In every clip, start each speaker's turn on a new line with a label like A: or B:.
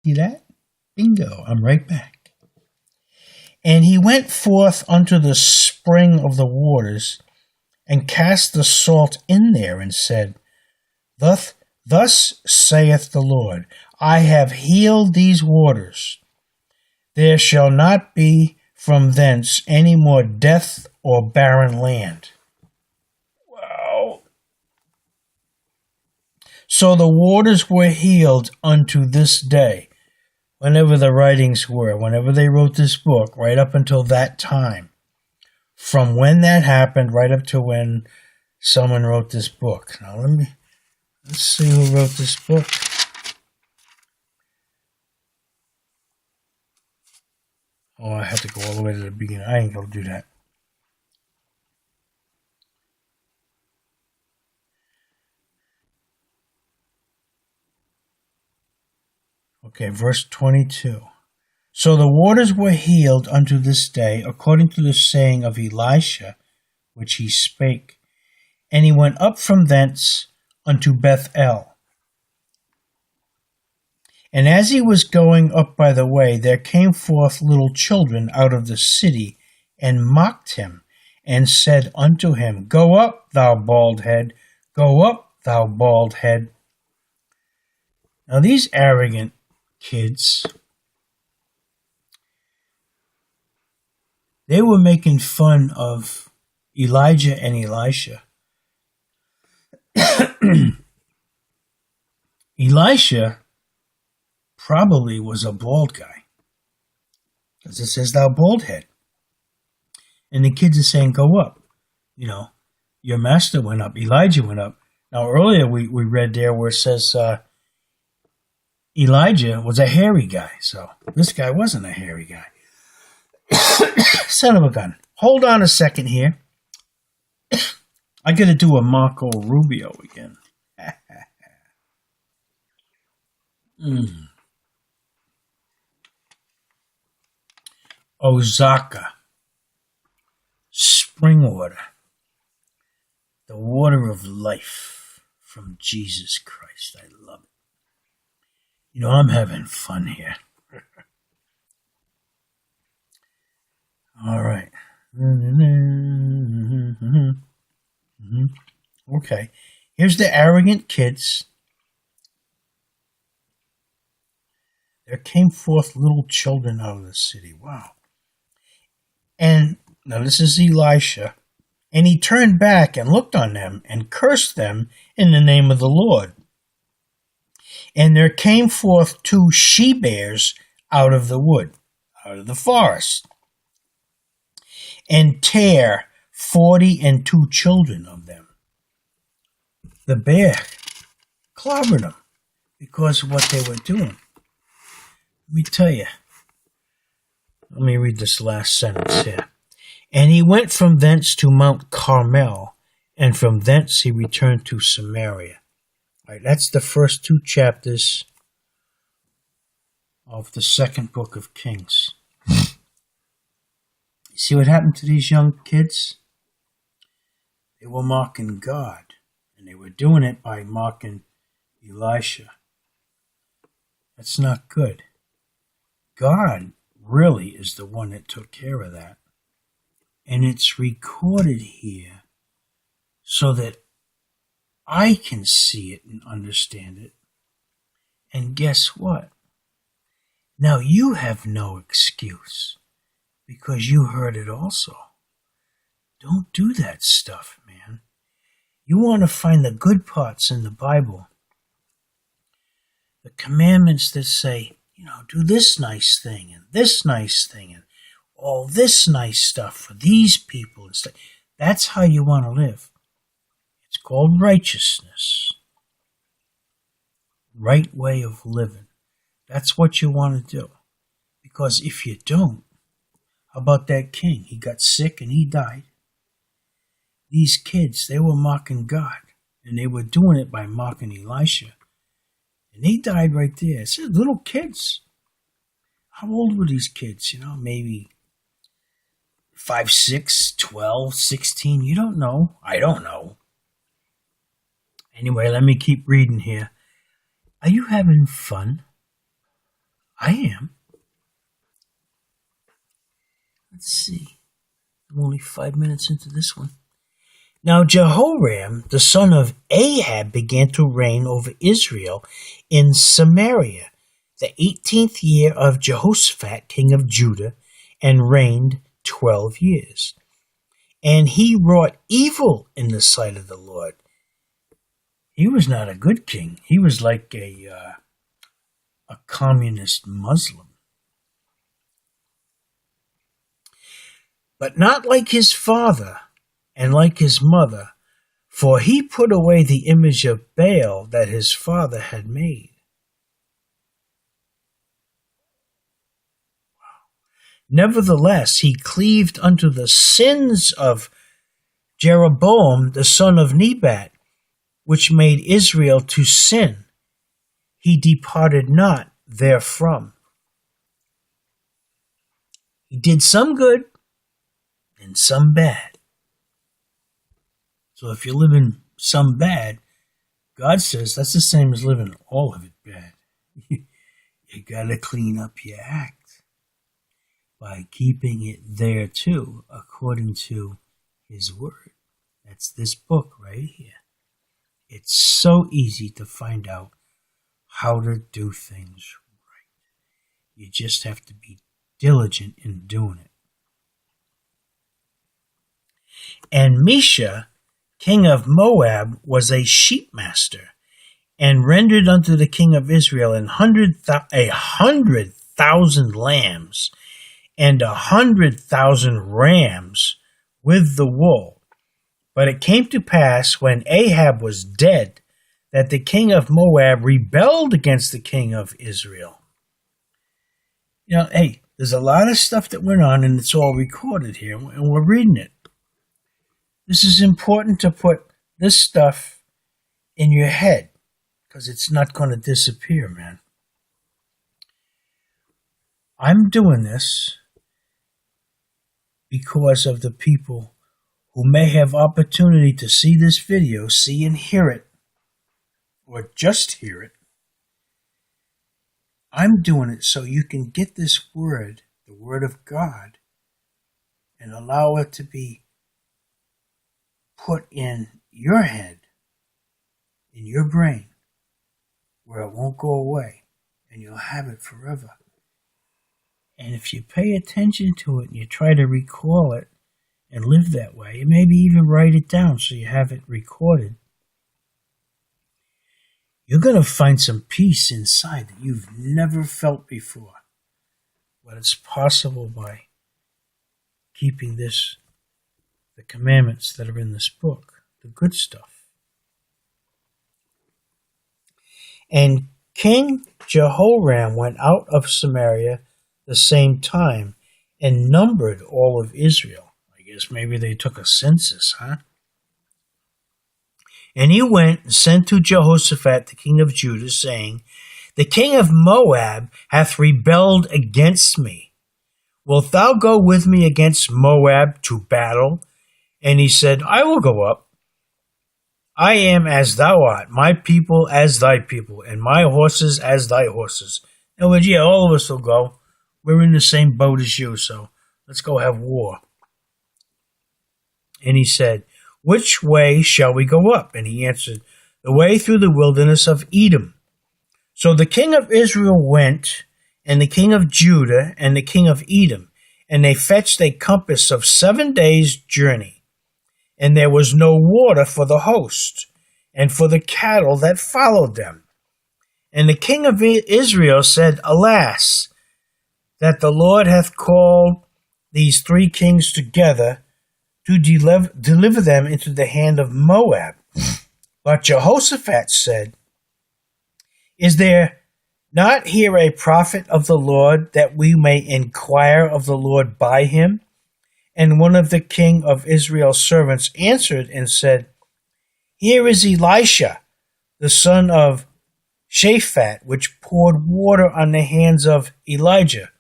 A: See that? Bingo, I'm right back. And he went forth unto the spring of the waters, and cast the salt in there, and said, Thus saith the Lord, I have healed these waters. There shall not be from thence any more death or barren land. Wow. So the waters were healed unto this day. Whenever the writings were, whenever they wrote this book, right up until that time. From when that happened, right up to when someone wrote this book. Now let's see who wrote this book. Oh, I had to go all the way to the beginning. I ain't gonna do that. Okay, verse 22. So the waters were healed unto this day, according to the saying of Elisha, which he spake. And he went up from thence unto Bethel. And as he was going up by the way, there came forth little children out of the city, and mocked him, and said unto him, Go up, thou bald head, go up, thou bald head. Now these arrogant kids, they were making fun of Elijah and Elisha. Elisha probably was a bald guy, because it says thou bald head. And the kids are saying, go up. You know, your master went up. Elijah went up. Now earlier we read there where it says Elijah was a hairy guy. So this guy wasn't a hairy guy. Son of a gun. Hold on a second here. I got to do a Marco Rubio again. Osaka. Spring water. The water of life from Jesus Christ. I love it. You know, I'm having fun here. All right. Okay. Here's the arrogant kids. There came forth little children out of the city. Wow. And now this is Elisha. And he turned back and looked on them and cursed them in the name of the Lord. And there came forth 2 she-bears out of the wood, out of the forest, and tare 42 children of them. The bear clobbered them because of what they were doing. Let me tell you. Let me read this last sentence here. And he went from thence to Mount Carmel, and from thence he returned to Samaria. All right, that's the first 2 chapters of the second book of Kings. You see what happened to these young kids? They were mocking God, and they were doing it by mocking Elisha. That's not good. God really is the one that took care of that. And it's recorded here so that I can see it and understand it. And guess what? Now you have no excuse because you heard it also. Don't do that stuff, man. You want to find the good parts in the Bible. The commandments that say, you know, do this nice thing and this nice thing and all this nice stuff for these people and stuff. That's how you want to live. It's called righteousness. Right way of living. That's what you want to do. Because if you don't, how about that king? He got sick and he died. These kids, they were mocking God. And they were doing it by mocking Elisha. And he died right there. It said little kids. How old were these kids? You know, maybe 5, 6, 12, 16. You don't know. I don't know. Anyway, let me keep reading here. Are you having fun? I am. Let's see. I'm only 5 minutes into this one. Now Jehoram, the son of Ahab, began to reign over Israel in Samaria, the 18th year of Jehoshaphat, king of Judah, and reigned 12 years. And he wrought evil in the sight of the Lord. He was not a good king. He was like a communist Muslim. But not like his father and like his mother, for he put away the image of Baal that his father had made. Nevertheless, he cleaved unto the sins of Jeroboam, the son of Nebat, which made Israel to sin. He departed not therefrom. He did some good and some bad. So if you're living some bad, God says that's the same as living all of it bad. You got to clean up your act by keeping it there too, according to His Word. That's this book right here. It's so easy to find out how to do things right. You just have to be diligent in doing it. And Mesha, king of Moab, was a sheepmaster, and rendered unto the king of Israel 100,000 lambs and 100,000 rams with the wool. But it came to pass, when Ahab was dead, that the king of Moab rebelled against the king of Israel. You know, hey, there's a lot of stuff that went on, and it's all recorded here, and we're reading it. This is important to put this stuff in your head, because it's not going to disappear, man. I'm doing this because of the people who may have opportunity to see this video, see and hear it, or just hear it. I'm doing it so you can get this word, the Word of God, and allow it to be put in your head, in your brain, where it won't go away, and you'll have it forever. And if you pay attention to it and you try to recall it and live that way, and maybe even write it down so you have it recorded, you're going to find some peace inside that you've never felt before. But it's possible by keeping this, the commandments that are in this book, the good stuff. And King Jehoram went out of Samaria the same time and numbered all of Israel. I guess maybe they took a census, huh? And he went and sent to Jehoshaphat, the king of Judah, saying, The king of Moab hath rebelled against me. Wilt thou go with me against Moab to battle? And he said, I will go up. I am as thou art, my people as thy people, and my horses as thy horses. In other words, yeah, all of us will go. We're in the same boat as you, so let's go have war. And he said, Which way shall we go up? And he answered, The way through the wilderness of Edom. So the king of Israel went, and the king of Judah, and the king of Edom, and they fetched a compass of 7 days' journey. And there was no water for the host, and for the cattle that followed them. And the king of Israel said, Alas, that the Lord hath called these 3 kings together to deliver them into the hand of Moab. But Jehoshaphat said, Is there not here a prophet of the Lord, that we may inquire of the Lord by him? And one of the king of Israel's servants answered and said, Here is Elisha, the son of Shaphat, which poured water on the hands of Elijah,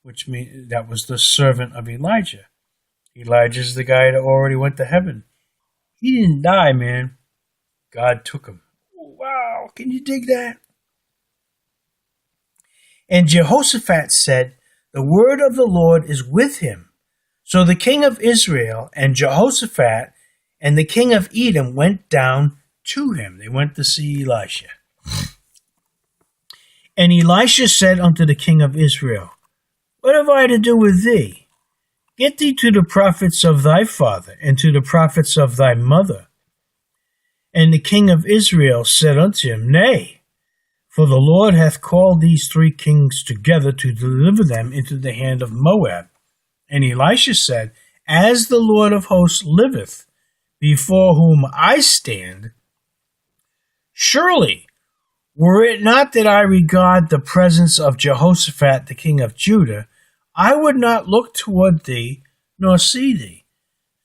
A: which means that was the servant of Elijah. Elijah's the guy that already went to heaven. He didn't die, man. God took him. Wow, can you dig that? And Jehoshaphat said, "The word of the Lord is with him." So the king of Israel and Jehoshaphat and the king of Edom went down to him. They went to see Elisha. And Elisha said unto the king of Israel, "What have I to do with thee? Get thee to the prophets of thy father, and to the prophets of thy mother." And the king of Israel said unto him, "Nay, for the Lord hath called these 3 kings together to deliver them into the hand of Moab." And Elisha said, "As the Lord of hosts liveth, before whom I stand, surely, were it not that I regard the presence of Jehoshaphat the king of Judah, I would not look toward thee, nor see thee."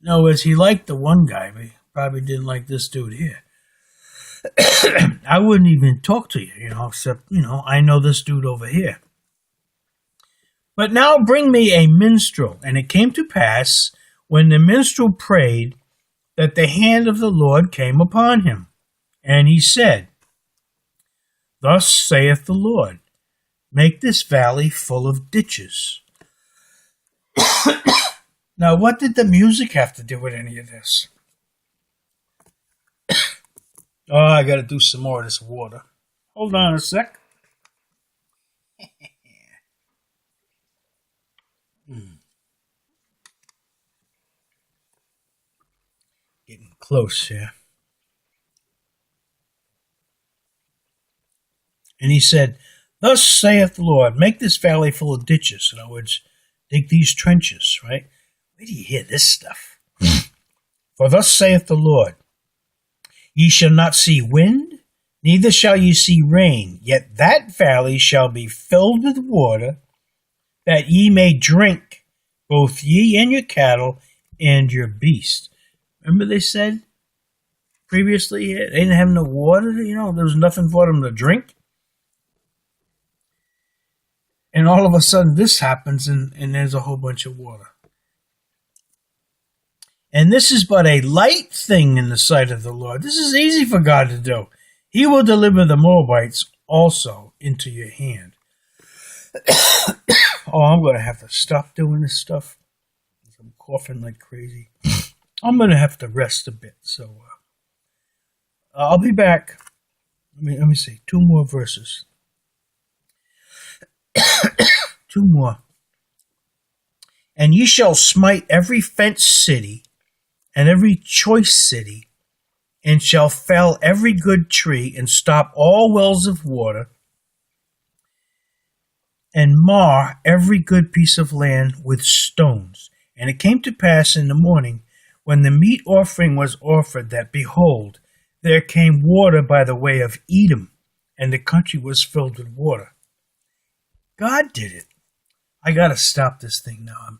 A: In other words, he liked the one guy, but he probably didn't like this dude here. I wouldn't even talk to you, except, I know this dude over here. "But now bring me a minstrel." And it came to pass, when the minstrel prayed, that the hand of the Lord came upon him. And he said, "Thus saith the Lord, make this valley full of ditches." Now, what did the music have to do with any of this? Oh, I got to do some more of this water. Hold on a sec. Getting close here. And he said, "Thus saith the Lord, make this valley full of ditches." In other words, dig these trenches, right? Where do you hear this stuff? "For thus saith the Lord, ye shall not see wind, neither shall ye see rain, yet that valley shall be filled with water, that ye may drink, both ye and your cattle and your beasts." Remember they said previously they didn't have no water, there was nothing for them to drink. And all of a sudden this happens and there's a whole bunch of water. "And this is but a light thing in the sight of the Lord." This is easy for God to do. "He will deliver the Moabites also into your hand." Oh, I'm going to have to stop doing this stuff. I'm coughing like crazy. I'm going to have to rest a bit. So I'll be back. Let me see. 2 more verses. 2 more. "And ye shall smite every fenced city and every choice city, and shall fell every good tree, and stop all wells of water, and mar every good piece of land with stones. And it came to pass in the morning, when the meat offering was offered, that, behold, there came water by the way of Edom, and the country was filled with water." God did it. I got to stop this thing now.